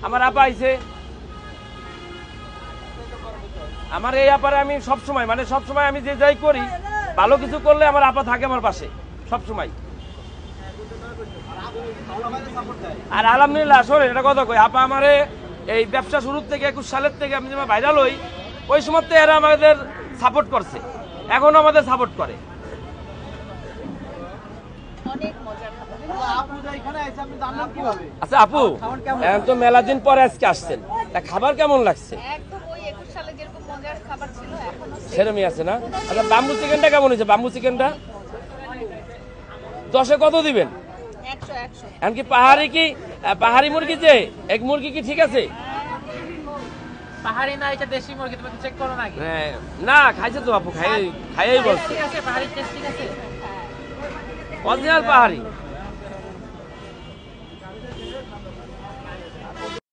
আমার আপা আইছে, আমার এই আপারে আমি সবসময় মানে সবসময় আমি যে যাই করি ভালো কিছু করলে আমার আপা থাকে আমার পাশে সবসময়। আর আলহামদুলিল্লাহ আসলে এটা কথা কই, আপা আমারে এই ব্যবসা শুরুর থেকে 21 সালের থেকে আমি যখন ভাইরাল হই ওই সময় তো এরা আমাদের সাপোর্ট করছে, এখনো আমাদের সাপোর্ট করে। আচ্ছা আপু, এখন তো মেলা দিন পরে আজকে আসছেন, তা খাবার কেমন লাগছে? সেরমই আছে না? আচ্ছা বাম্বু চিকেনটা কেমন হয়েছে? বাম্বু চিকেনটা 10-এ কত দিবেন? এমনকি পাহাড়ি কি পাহাড়ি মুরগি যে এক মুরগি কি ঠিক আছে? পাহাড়ি না, এটা দেশি মুরগি, তুমি চেক করো নাকি? না খাইছে তো আপু, খাইয়েই বলছে ঠিক আছে, পাহাড়ি টেস্ট ঠিক আছে, অরিজিনাল পাহাড়ি।